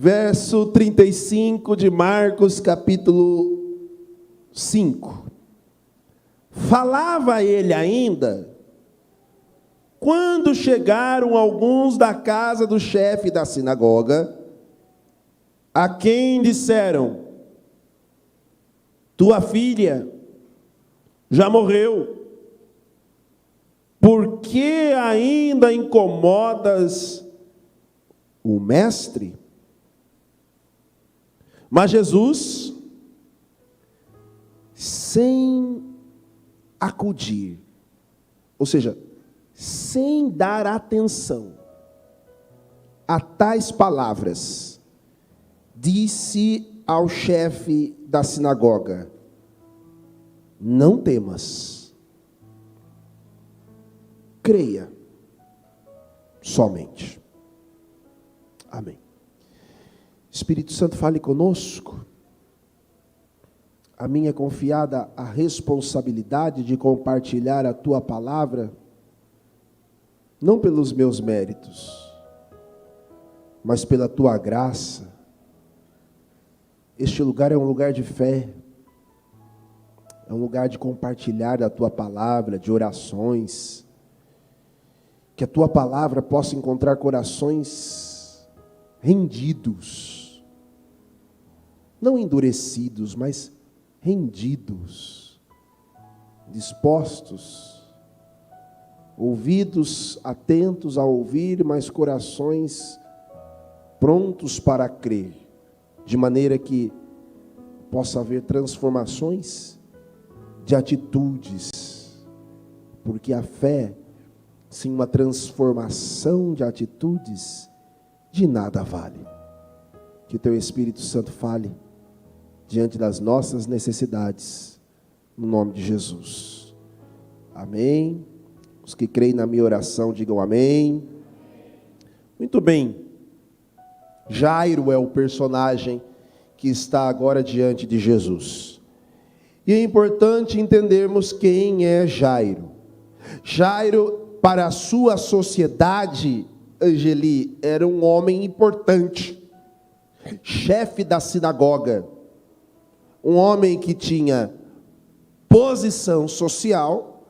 verso 35 de Marcos, capítulo 5. Falava ele ainda, quando chegaram alguns da casa do chefe da sinagoga, a quem disseram: tua filha já morreu, por que ainda incomodas o mestre? Mas Jesus, sem acudir, ou seja, sem dar atenção a tais palavras, disse ao chefe da sinagoga: não temas, creia somente. Amém. Espírito Santo, fale conosco. A mim é confiada a responsabilidade de compartilhar a tua palavra, não pelos meus méritos, mas pela tua graça. Este lugar é um lugar de fé, é um lugar de compartilhar da tua palavra, de orações, que a tua palavra possa encontrar corações rendidos, não endurecidos, mas rendidos, dispostos, ouvidos atentos a ouvir, mas corações prontos para crer, de maneira que possa haver transformações de atitudes, porque a fé, sem uma transformação de atitudes, de nada vale. Que teu Espírito Santo fale diante das nossas necessidades, no nome de Jesus. Amém. Os que creem na minha oração, digam amém. Muito bem. Jairo é o personagem que está agora diante de Jesus. E é importante entendermos quem é Jairo. Jairo, para a sua sociedade, Angeli, era um homem importante, chefe da sinagoga, um homem que tinha posição social,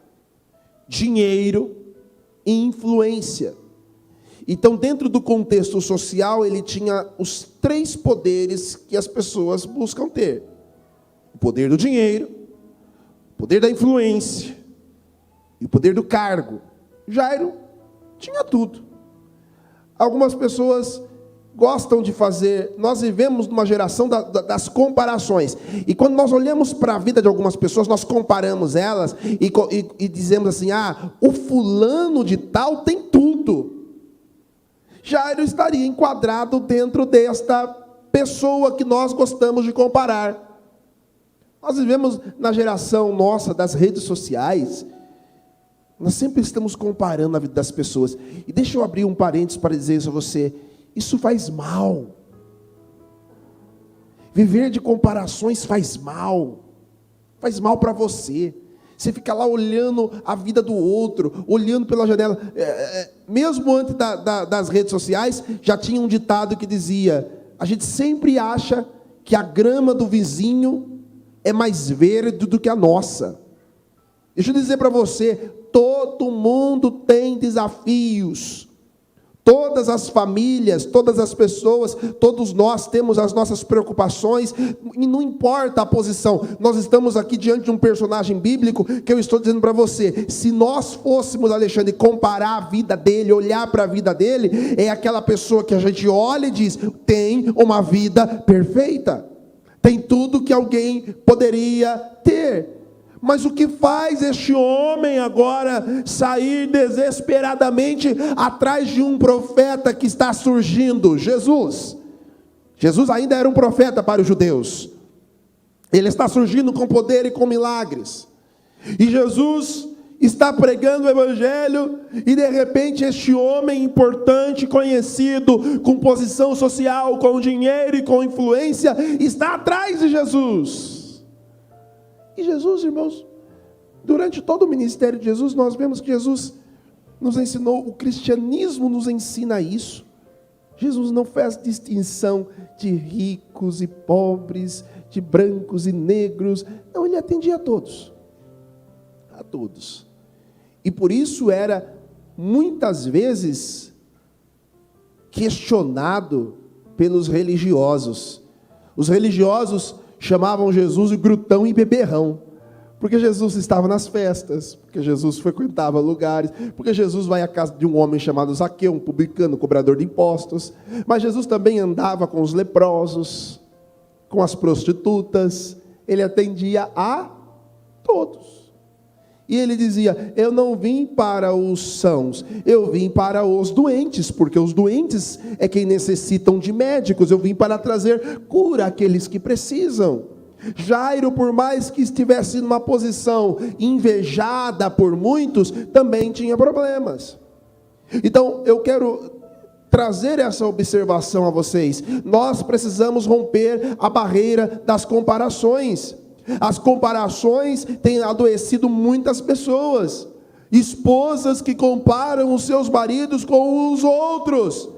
dinheiro e influência. Então, dentro do contexto social, ele tinha os 3 poderes que as pessoas buscam ter: o poder do dinheiro, o poder da influência e o poder do cargo. Jairo tinha tudo. Algumas pessoas gostam de fazer, nós vivemos numa geração das comparações, e quando nós olhamos para a vida de algumas pessoas, nós comparamos elas, e dizemos assim: o fulano de tal tem tudo. Jairo estaria enquadrado dentro desta pessoa que nós gostamos de comparar. Nós vivemos na geração nossa das redes sociais, nós sempre estamos comparando a vida das pessoas. E deixa eu abrir um parênteses para dizer isso a você: isso faz mal. Viver de comparações faz mal para você. Você fica lá olhando a vida do outro, olhando pela janela. Mesmo antes das redes sociais, já tinha um ditado que dizia: a gente sempre acha que a grama do vizinho é mais verde do que a nossa. Deixa eu dizer para você, todo mundo tem desafios. Todas as famílias, todas as pessoas, todos nós temos as nossas preocupações, e não importa a posição. Nós estamos aqui diante de um personagem bíblico, que eu estou dizendo para você: se nós fôssemos, Alexandre, comparar a vida dele, olhar para a vida dele, é aquela pessoa que a gente olha e diz: tem uma vida perfeita, tem tudo que alguém poderia ter. Mas o que faz este homem agora sair desesperadamente atrás de um profeta que está surgindo? Jesus. Jesus ainda era um profeta para os judeus. Ele está surgindo com poder e com milagres. E Jesus está pregando o evangelho, e de repente este homem importante, conhecido, com posição social, com dinheiro e com influência, está atrás de Jesus. E Jesus, irmãos, durante todo o ministério de Jesus, nós vemos que Jesus nos ensinou, o cristianismo nos ensina isso. Jesus não faz distinção de ricos e pobres, de brancos e negros. Não, ele atendia a todos. A todos. E por isso era muitas vezes questionado pelos religiosos. Os religiosos chamavam Jesus de glutão e beberrão, porque Jesus estava nas festas, porque Jesus frequentava lugares, porque Jesus vai à casa de um homem chamado Zaqueu, um publicano, cobrador de impostos, mas Jesus também andava com os leprosos, com as prostitutas, ele atendia a todos. E ele dizia: eu não vim para os sãos, eu vim para os doentes, porque os doentes é quem necessitam de médicos, eu vim para trazer cura àqueles que precisam. Jairo, por mais que estivesse numa posição invejada por muitos, também tinha problemas. Então, eu quero trazer essa observação a vocês. Nós precisamos romper a barreira das comparações. As comparações têm adoecido muitas pessoas. Esposas que comparam os seus maridos com os outros.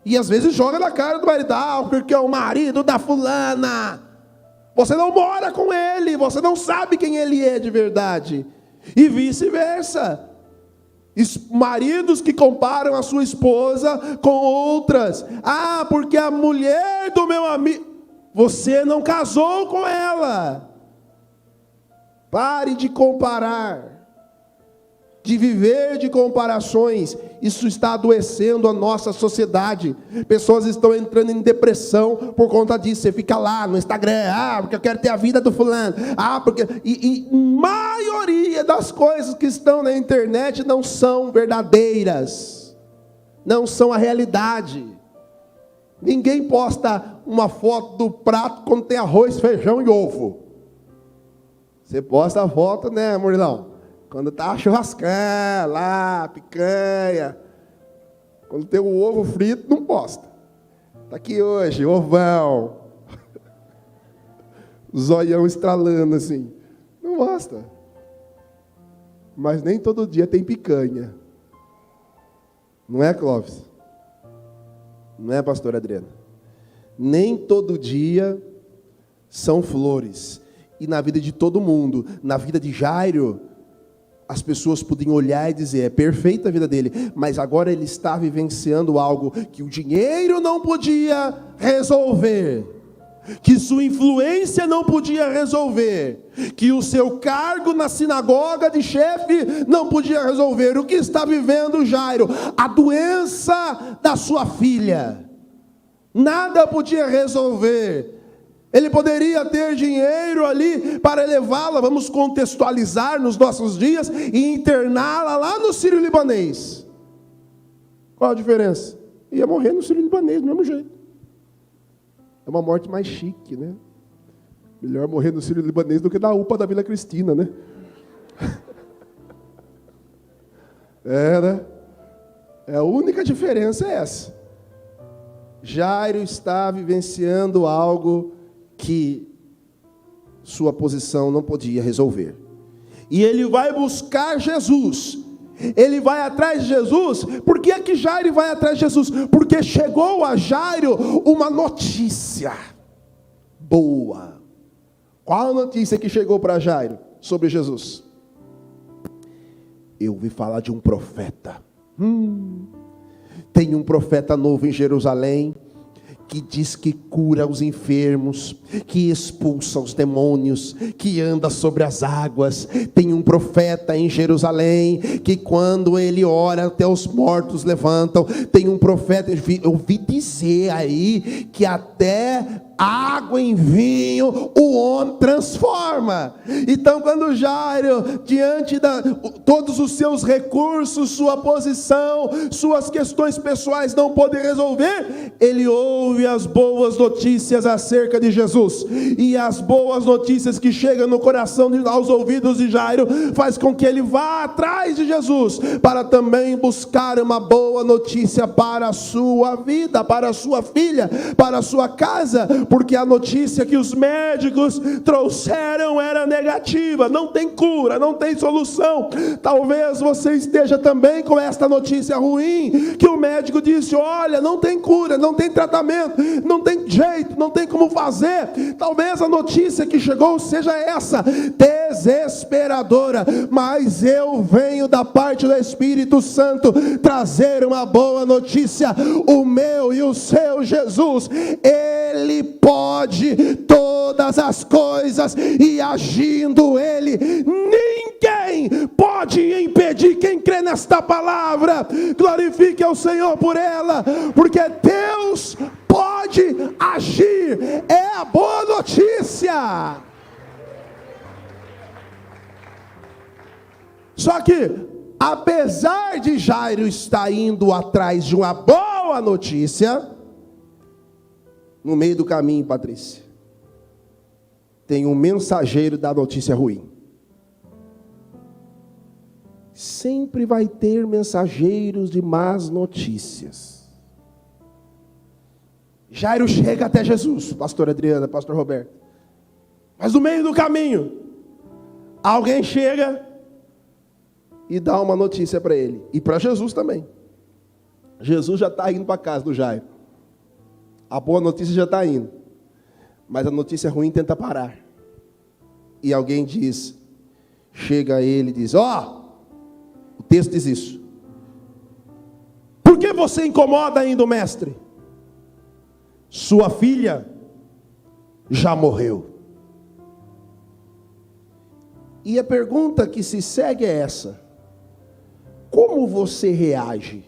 E às vezes joga na cara do marido: porque é o marido da fulana. Você não mora com ele, você não sabe quem ele é de verdade. E vice-versa. Maridos que comparam a sua esposa com outras. Porque a mulher do meu amigo, você não casou com ela. Pare de comparar, de viver de comparações. Isso está adoecendo a nossa sociedade. Pessoas estão entrando em depressão por conta disso. Você fica lá no Instagram: porque eu quero ter a vida do fulano. E maioria das coisas que estão na internet não são verdadeiras, não são a realidade. Ninguém posta uma foto do prato quando tem arroz, feijão e ovo. Você posta a foto, né, Murilão? Quando tá churrascando lá, picanha. Quando tem o ovo frito, não posta. Tá aqui hoje, ovão. Zoião estralando assim. Não mostra. Mas nem todo dia tem picanha. Não é, Clóvis? Não é, pastor Adriano? Nem todo dia são flores. E na vida de todo mundo, na vida de Jairo, as pessoas podiam olhar e dizer: é perfeita a vida dele, mas agora ele está vivenciando algo que o dinheiro não podia resolver, que sua influência não podia resolver, que o seu cargo na sinagoga de chefe não podia resolver. O que está vivendo Jairo? A doença da sua filha. Nada podia resolver. Ele poderia ter dinheiro ali para levá-la, vamos contextualizar nos nossos dias, e interná-la lá no Sírio-Libanês. Qual a diferença? Ia morrer no Sírio-Libanês do mesmo jeito. É uma morte mais chique, né? Melhor morrer no Sírio-Libanês do que na UPA da Vila Cristina, né? Né? A única diferença é essa. Jairo está vivenciando algo que sua posição não podia resolver. E ele vai buscar Jesus. Ele vai atrás de Jesus. Por que é que Jairo vai atrás de Jesus? Porque chegou a Jairo uma notícia boa. Qual a notícia que chegou para Jairo sobre Jesus? Eu ouvi falar de um profeta. Tem um profeta novo em Jerusalém, que diz que cura os enfermos, que expulsa os demônios, que anda sobre as águas. Tem um profeta em Jerusalém, que quando ele ora, até os mortos levantam. Tem um profeta, eu ouvi dizer aí, que até água em vinho o homem transforma. Então, quando Jairo, diante de todos os seus recursos, sua posição, suas questões pessoais não pode resolver, ele ouve as boas notícias acerca de Jesus. E as boas notícias que chegam no coração, aos ouvidos de Jairo, faz com que ele vá atrás de Jesus, para também buscar uma boa notícia para a sua vida, para a sua filha, para a sua casa. porque a notícia que os médicos trouxeram era negativa. Não tem cura, não tem solução. Talvez você esteja também com esta notícia ruim, que o médico disse: olha, não tem cura, não tem tratamento, não tem jeito, não tem como fazer. Talvez a notícia que chegou seja essa, desesperadora, mas eu venho da parte do Espírito Santo trazer uma boa notícia. O meu e o seu Jesus, Ele pode todas as coisas, e agindo Ele, ninguém pode impedir. Quem crê nesta palavra, glorifique ao Senhor por ela, porque Deus pode agir. É a boa notícia. Só que, apesar de Jairo estar indo atrás de uma boa notícia, no meio do caminho, Patrícia, tem um mensageiro da notícia ruim. Sempre vai ter mensageiros de más notícias. Jairo chega até Jesus, pastor Adriana, pastor Roberto, mas no meio do caminho, alguém chega e dá uma notícia para ele, e para Jesus também. Jesus já está indo para a casa do Jairo. A boa notícia já está indo, mas a notícia ruim tenta parar. E alguém diz, chega a ele e diz: o texto diz isso: por que você incomoda ainda o mestre? Sua filha já morreu. E a pergunta que se segue é essa: como você reage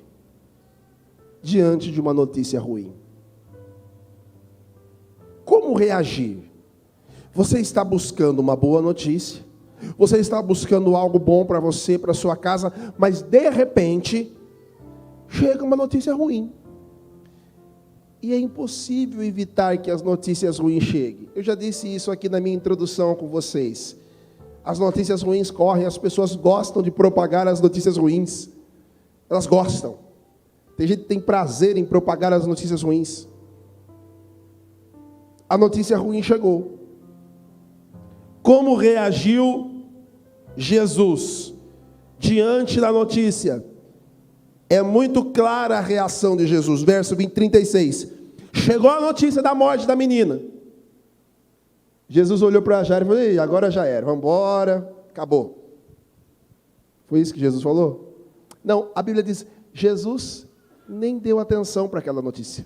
diante de uma notícia ruim? Como reagir? Você está buscando uma boa notícia, você está buscando algo bom para você, para sua casa, mas de repente chega uma notícia ruim. E é impossível evitar que as notícias ruins cheguem. Eu já disse isso aqui na minha introdução com vocês. As notícias ruins correm, as pessoas gostam de propagar as notícias ruins. Elas gostam. Tem gente que tem prazer em propagar as notícias ruins. A notícia ruim chegou. Como reagiu Jesus diante da notícia? É muito clara a reação de Jesus. Verso 36. Chegou a notícia da morte da menina. Jesus olhou para Jairo e falou: ei, agora já era, vamos embora, acabou. Foi isso que Jesus falou? Não, a Bíblia diz, Jesus nem deu atenção para aquela notícia.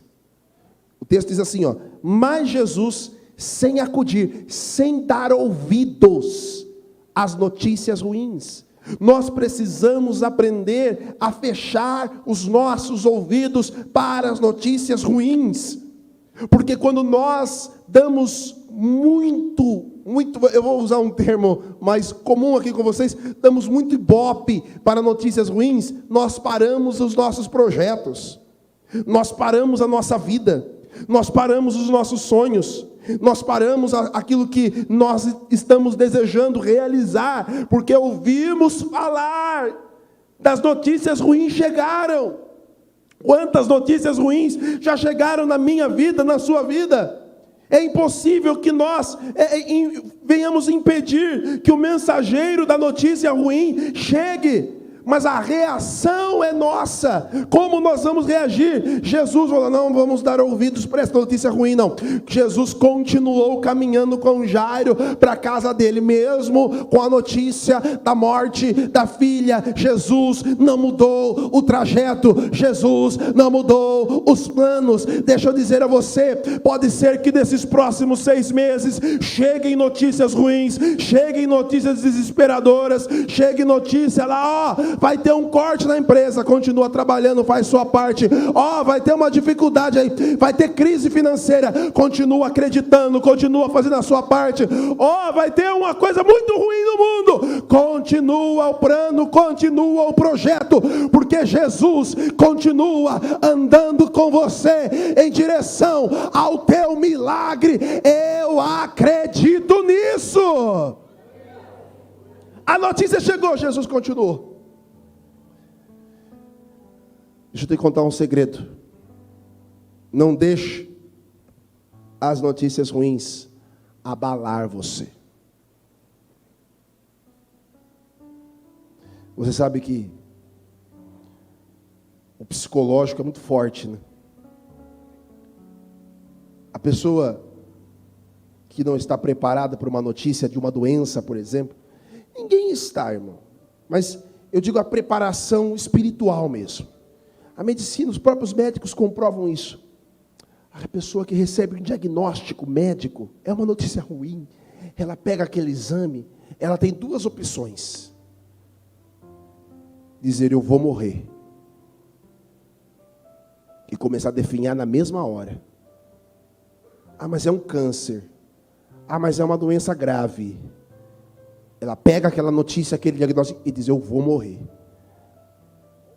O texto diz assim, mas Jesus, sem acudir, sem dar ouvidos às notícias ruins. Nós precisamos aprender a fechar os nossos ouvidos para as notícias ruins. Porque quando nós damos muito, eu vou usar um termo mais comum aqui com vocês, damos muito ibope para notícias ruins, nós paramos os nossos projetos, nós paramos a nossa vida, nós paramos os nossos sonhos, nós paramos aquilo que nós estamos desejando realizar, porque ouvimos falar das notícias ruins chegaram. Quantas notícias ruins já chegaram na minha vida, na sua vida? É impossível que nós venhamos impedir que o mensageiro da notícia ruim chegue, mas a reação é nossa. Como nós vamos reagir? Jesus falou: não vamos dar ouvidos para essa notícia ruim, não. Jesus continuou caminhando com Jairo para a casa dele, mesmo com a notícia da morte da filha. Jesus não mudou o trajeto, Jesus não mudou os planos. Deixa eu dizer a você, pode ser que nesses próximos 6 meses cheguem notícias ruins, cheguem notícias desesperadoras, chegue notícia lá, vai ter um corte na empresa, continua trabalhando, faz sua parte. Vai ter uma dificuldade aí, vai ter crise financeira, continua acreditando, continua fazendo a sua parte. Vai ter uma coisa muito ruim no mundo, continua o plano, continua o projeto, porque Jesus continua andando com você em direção ao teu milagre. Eu acredito nisso. A notícia chegou, Jesus continuou. Deixa eu te contar um segredo. Não deixe as notícias ruins abalar você. Você sabe que o psicológico é muito forte, né? A pessoa que não está preparada para uma notícia de uma doença, por exemplo, ninguém está, irmão. Mas eu digo a preparação espiritual mesmo. A medicina, os próprios médicos comprovam isso. A pessoa que recebe um diagnóstico médico, é uma notícia ruim, ela pega aquele exame, ela tem duas opções. Dizer, eu vou morrer. E começar a definhar na mesma hora. Ah, mas é um câncer. Ah, mas é uma doença grave. Ela pega aquela notícia, aquele diagnóstico e diz, eu vou morrer.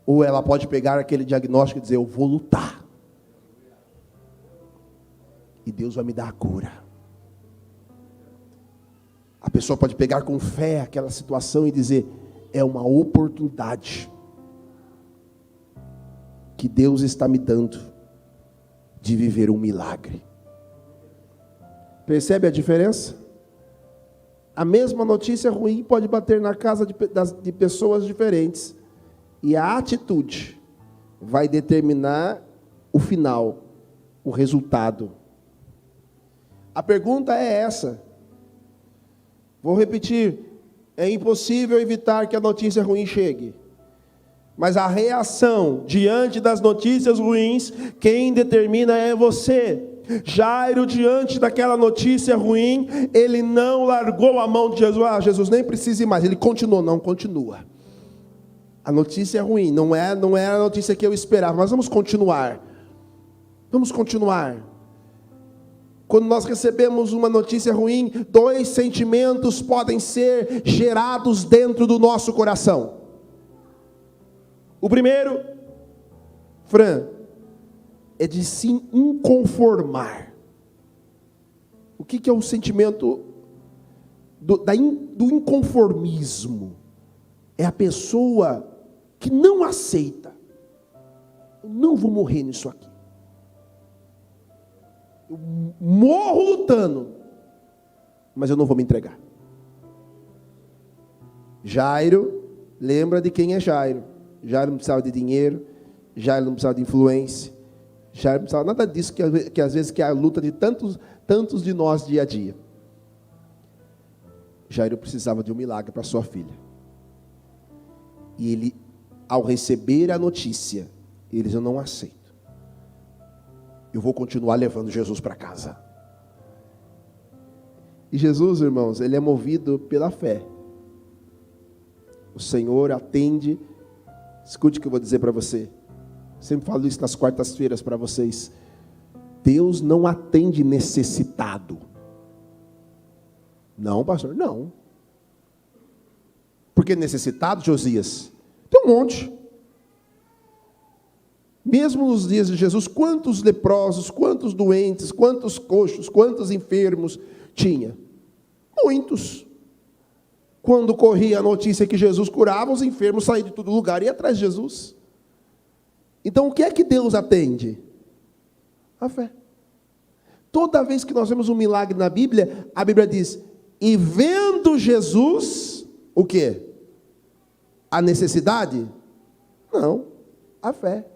Ou ela pode pegar aquele diagnóstico e dizer, eu vou lutar. E Deus vai me dar a cura. A pessoa pode pegar com fé aquela situação e dizer, é uma oportunidade que Deus está me dando de viver um milagre. Percebe a diferença? A mesma notícia ruim pode bater na casa de pessoas diferentes. E a atitude vai determinar o final, o resultado. A pergunta é essa. Vou repetir. É impossível evitar que a notícia ruim chegue. Mas a reação diante das notícias ruins, quem determina é você. Jairo, diante daquela notícia ruim, ele não largou a mão de Jesus. Ah, Jesus nem precisa ir mais. Ele continuou, não, continua. A notícia é ruim, não é a notícia que eu esperava, mas vamos continuar. Vamos continuar. Quando nós recebemos uma notícia ruim, dois sentimentos podem ser gerados dentro do nosso coração. O primeiro, Fran, é de se inconformar. O que é o sentimento do inconformismo? É a pessoa que não aceita. Eu não vou morrer nisso aqui. Eu morro lutando, mas eu não vou me entregar. Jairo, lembra de quem é Jairo. Jairo não precisava de dinheiro, Jairo não precisava de influência, Jairo não precisava nada disso que às vezes que é a luta de tantos de nós dia a dia. Jairo precisava de um milagre para sua filha. E ele, ao receber a notícia, ele diz, eu não aceito. Eu vou continuar levando Jesus para casa. E Jesus, irmãos, ele é movido pela fé. O Senhor atende. Escute o que eu vou dizer para você. Sempre falo isso nas quartas-feiras para vocês. Deus não atende necessitado. Não, pastor, não. Por que necessitado, Josias? Tem um monte. Mesmo nos dias de Jesus, quantos leprosos, quantos doentes, quantos coxos, quantos enfermos tinha? Muitos. Quando corria a notícia que Jesus curava, os enfermos saíam de todo lugar e iam atrás de Jesus. Então, o que é que Deus atende? A fé. Toda vez que nós vemos um milagre na Bíblia, a Bíblia diz, e vendo Jesus, o quê? A necessidade? Não, a fé.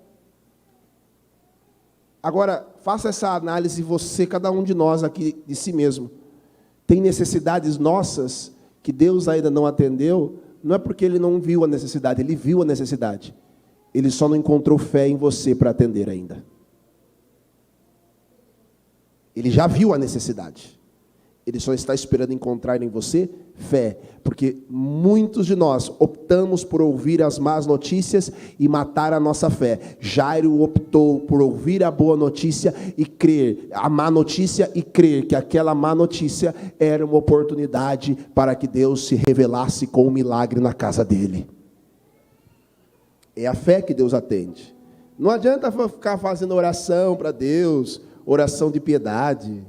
Agora, faça essa análise você, cada um de nós aqui, de si mesmo. Tem necessidades nossas que Deus ainda não atendeu, não é porque Ele não viu a necessidade, Ele viu a necessidade. Ele só não encontrou fé em você para atender ainda. Ele já viu a necessidade. Ele só está esperando encontrar em você fé, porque muitos de nós optamos por ouvir as más notícias e matar a nossa fé. Jairo optou por ouvir a boa notícia e crer, a má notícia e crer que aquela má notícia era uma oportunidade para que Deus se revelasse com um milagre na casa dele. É a fé que Deus atende. Não adianta ficar fazendo oração para Deus, oração de piedade,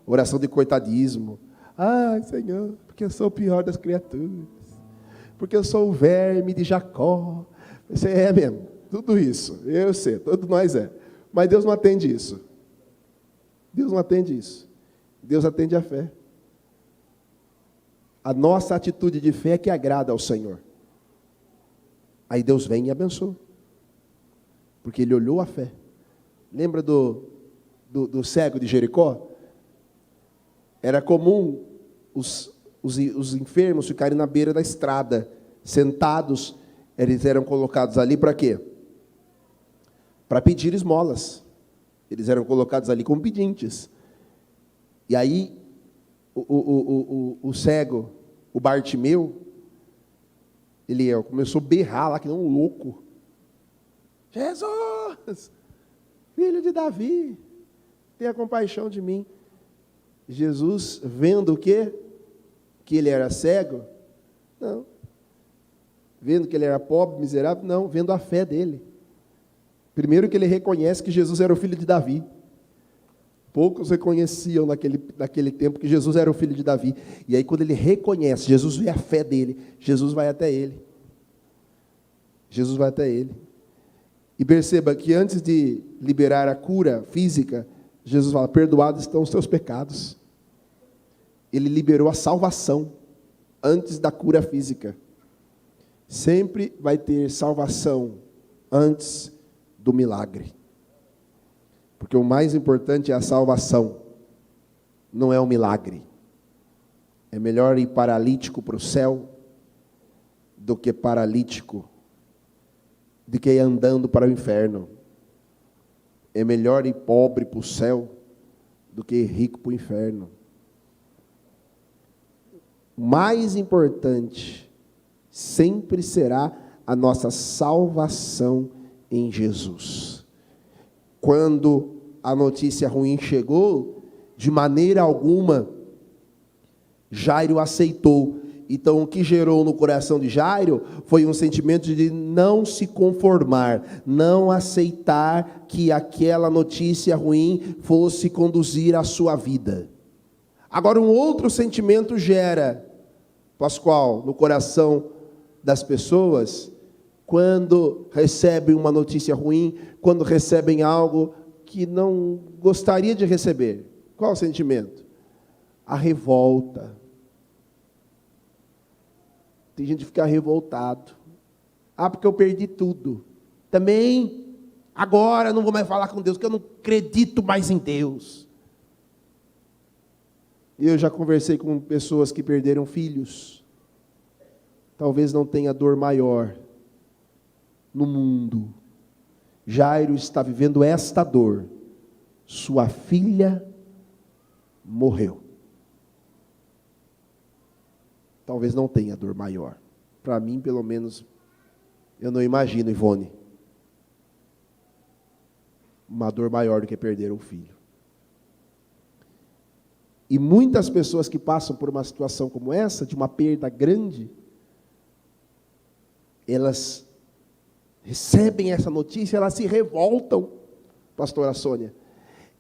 oração de coitadismo. Ai, Senhor, porque eu sou o pior das criaturas. Porque eu sou o verme de Jacó. Você é mesmo, tudo isso. Eu sei, todos nós é. Mas Deus não atende isso. Deus não atende isso. Deus atende a fé. A nossa atitude de fé é que agrada ao Senhor. Aí Deus vem e abençoa. Porque ele olhou a fé. Lembra do cego de Jericó? Era comum os enfermos ficarem na beira da estrada, sentados. Eles eram colocados ali para quê? Para pedir esmolas. Eles eram colocados ali como pedintes. E aí, o cego, o Bartimeu, ele começou a berrar lá, que nem um louco. Jesus, filho de Davi, tenha compaixão de mim. Jesus, vendo o quê? Que ele era cego? Não. Vendo que ele era pobre, miserável? Não. Vendo a fé dele. Primeiro que ele reconhece que Jesus era o filho de Davi. Poucos reconheciam naquele tempo que Jesus era o filho de Davi. E aí quando ele reconhece, Jesus vê a fé dele, Jesus vai até ele. Jesus vai até ele. E perceba que antes de liberar a cura física, Jesus fala, perdoados estão os teus pecados. Ele liberou a salvação antes da cura física. Sempre vai ter salvação antes do milagre. Porque o mais importante é a salvação, não é o milagre. É melhor ir paralítico para o céu do que paralítico, do que ir andando para o inferno. É melhor ir pobre para o céu do que ir rico para o inferno. O mais importante sempre será a nossa salvação em Jesus. Quando a notícia ruim chegou, de maneira alguma, Jairo aceitou. Então, o que gerou no coração de Jairo foi um sentimento de não se conformar, não aceitar que aquela notícia ruim fosse conduzir a sua vida. Agora, um outro sentimento gera, Pascoal, no coração das pessoas, quando recebem uma notícia ruim, quando recebem algo que não gostaria de receber. Qual o sentimento? A revolta. Tem gente que fica revoltado. Ah, porque eu perdi tudo. Também, agora não vou mais falar com Deus, porque eu não acredito mais em Deus. Eu já conversei com pessoas que perderam filhos. Talvez não tenha dor maior no mundo. Jairo está vivendo esta dor. Sua filha morreu. Talvez não tenha dor maior. Para mim, pelo menos, eu não imagino, Ivone, uma dor maior do que perder um filho. E muitas pessoas que passam por uma situação como essa, de uma perda grande, elas recebem essa notícia, elas se revoltam, pastora Sônia.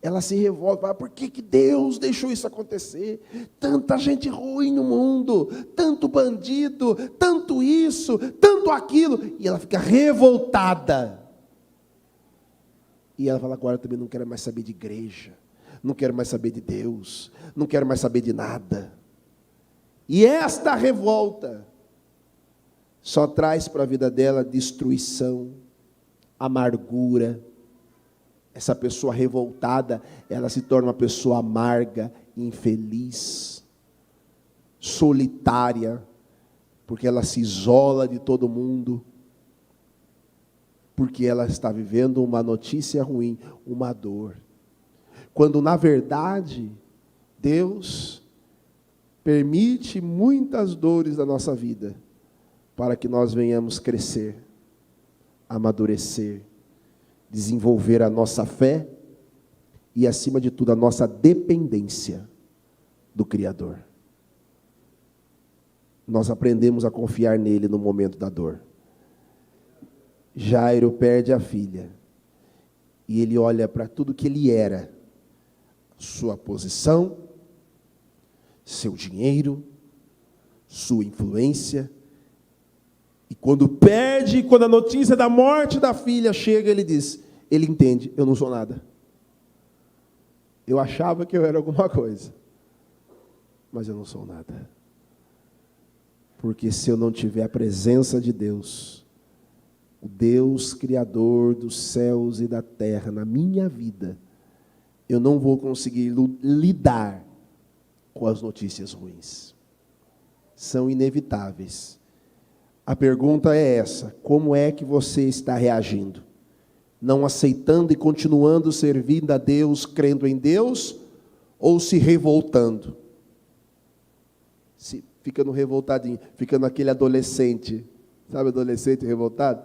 Elas se revoltam, por que Deus deixou isso acontecer? Tanta gente ruim no mundo, tanto bandido, tanto isso, tanto aquilo. E ela fica revoltada. E ela fala, agora também não quero mais saber de igreja, não quero mais saber de Deus, não quero mais saber de nada. E esta revolta só traz para a vida dela destruição, amargura. Essa pessoa revoltada, ela se torna uma pessoa amarga, infeliz, solitária, porque ela se isola de todo mundo, porque ela está vivendo uma notícia ruim, uma dor. Quando, na verdade, Deus permite muitas dores na nossa vida, para que nós venhamos crescer, amadurecer, desenvolver a nossa fé e, acima de tudo, a nossa dependência do Criador. Nós aprendemos a confiar nele no momento da dor. Jairo perde a filha e ele olha para tudo que ele era, sua posição, seu dinheiro, sua influência. E quando perde, quando a notícia da morte da filha chega, ele entende, eu não sou nada. Eu achava que eu era alguma coisa, mas eu não sou nada. Porque se eu não tiver a presença de Deus, o Deus Criador dos céus e da terra na minha vida, eu não vou conseguir lidar com as notícias ruins. São inevitáveis. A pergunta é essa: como é que você está reagindo? Não aceitando e continuando servindo a Deus, crendo em Deus, ou se revoltando? Se ficando revoltadinho, ficando aquele adolescente, sabe, adolescente revoltado?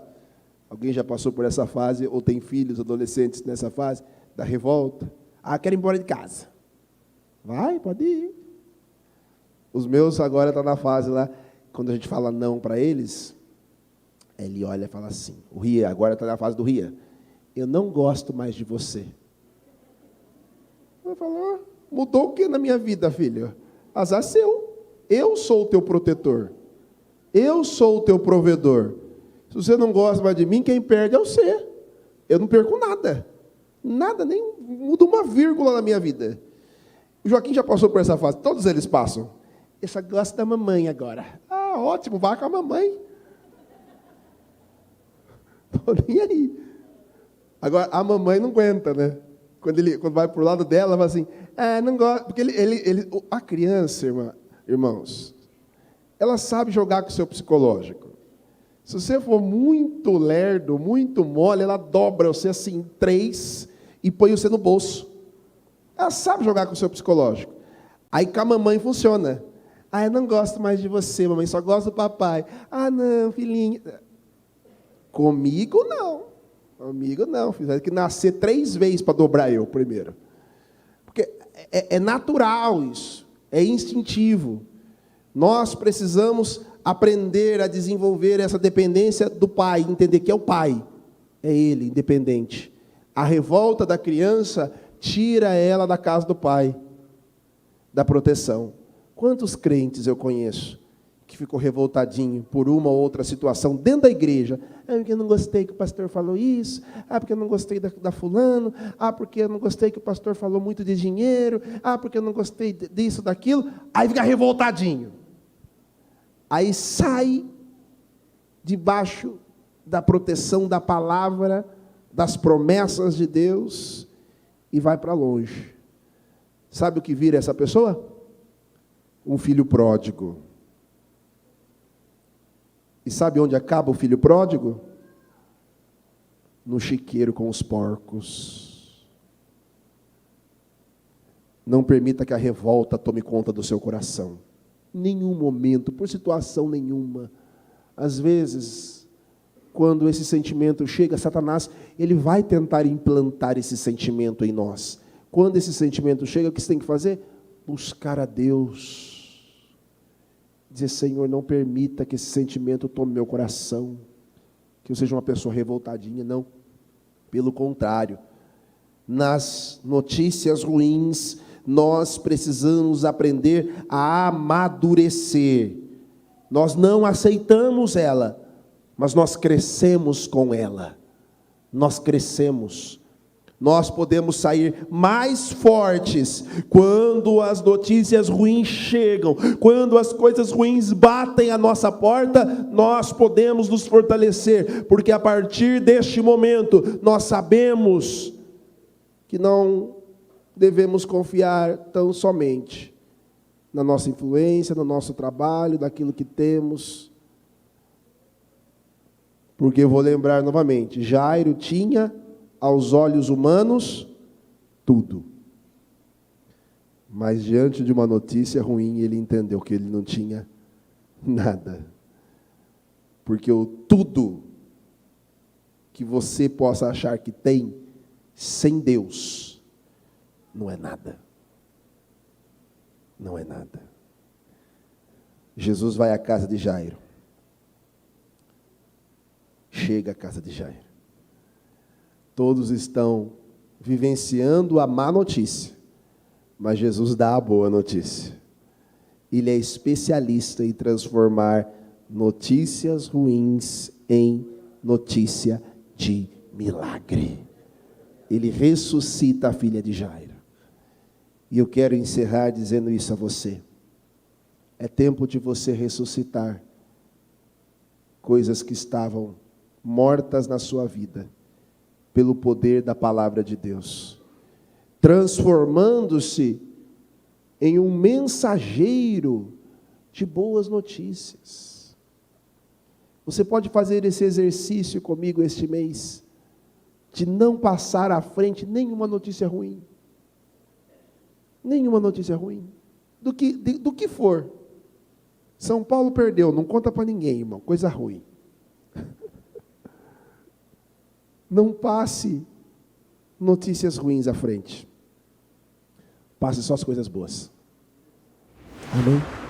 Alguém já passou por essa fase, ou tem filhos adolescentes nessa fase, da revolta? Ah, quero ir embora de casa. Vai, pode ir. Os meus agora estão na fase lá, quando a gente fala não para eles, ele olha e fala assim, o Ria, agora está na fase do Ria, eu não gosto mais de você. Eu falo, mudou o que na minha vida, filho? Azar seu. Eu sou o teu protetor. Eu sou o teu provedor. Se você não gosta mais de mim, quem perde é você. Eu não perco nada. Nada, nem muda uma vírgula na minha vida. O Joaquim já passou por essa fase. Todos eles passam. Eu só gosto da mamãe agora. Ah, ótimo, vá com a mamãe. Tô nem aí. Agora, a mamãe não aguenta, né? Quando vai pro lado dela, ela fala assim, não gosto. Porque a criança, irmãos, ela sabe jogar com o seu psicológico. Se você for muito lerdo, muito mole, ela dobra você assim em 3 e põe você no bolso. Ela sabe jogar com o seu psicológico. Aí com a mamãe funciona. Ah, eu não gosto mais de você, mamãe, só gosto do papai. Ah, não, filhinha. Comigo não. Comigo não. Fizeram que nascer 3 vezes para dobrar eu primeiro. Porque é natural isso. É instintivo. Nós precisamos aprender a desenvolver essa dependência do pai, entender que é o pai, é ele, independente. A revolta da criança tira ela da casa do pai, da proteção. Quantos crentes eu conheço que ficou revoltadinho por uma ou outra situação dentro da igreja? Ah, porque eu não gostei que o pastor falou isso. Ah, porque eu não gostei da fulano. Ah, porque eu não gostei que o pastor falou muito de dinheiro. Ah, porque eu não gostei disso, daquilo. Aí fica revoltadinho. Aí sai debaixo da proteção da palavra, das promessas de Deus e vai para longe. Sabe o que vira essa pessoa? Um filho pródigo. E sabe onde acaba o filho pródigo? No chiqueiro com os porcos. Não permita que a revolta tome conta do seu coração. Em nenhum momento, por situação nenhuma. Às vezes, quando esse sentimento chega, Satanás, ele vai tentar implantar esse sentimento em nós. Quando esse sentimento chega, o que você tem que fazer? Buscar a Deus. Dizer, Senhor, não permita que esse sentimento tome meu coração. Que eu seja uma pessoa revoltadinha, não. Pelo contrário. Nas notícias ruins, nós precisamos aprender a amadurecer. Nós não aceitamos ela, mas nós crescemos com ela. Nós crescemos. Nós podemos sair mais fortes quando as notícias ruins chegam, quando as coisas ruins batem à nossa porta, nós podemos nos fortalecer, porque a partir deste momento, nós sabemos que não devemos confiar tão somente na nossa influência, no nosso trabalho, daquilo que temos. Porque eu vou lembrar novamente, Jairo tinha, aos olhos humanos, tudo. Mas diante de uma notícia ruim, ele entendeu que ele não tinha nada. Porque o tudo que você possa achar que tem, sem Deus, não é nada. Não é nada. Jesus vai à casa de Jairo. Chega à casa de Jairo. Todos estão vivenciando a má notícia, mas Jesus dá a boa notícia. Ele é especialista em transformar notícias ruins em notícia de milagre. Ele ressuscita a filha de Jairo. E eu quero encerrar dizendo isso a você. É tempo de você ressuscitar coisas que estavam mortas na sua vida, pelo poder da palavra de Deus, transformando-se em um mensageiro de boas notícias. Você pode fazer esse exercício comigo este mês, de não passar à frente nenhuma notícia ruim. Nenhuma notícia ruim. Do que for. São Paulo perdeu, não conta para ninguém, irmão, coisa ruim. Não passe notícias ruins à frente. Passe só as coisas boas. Amém?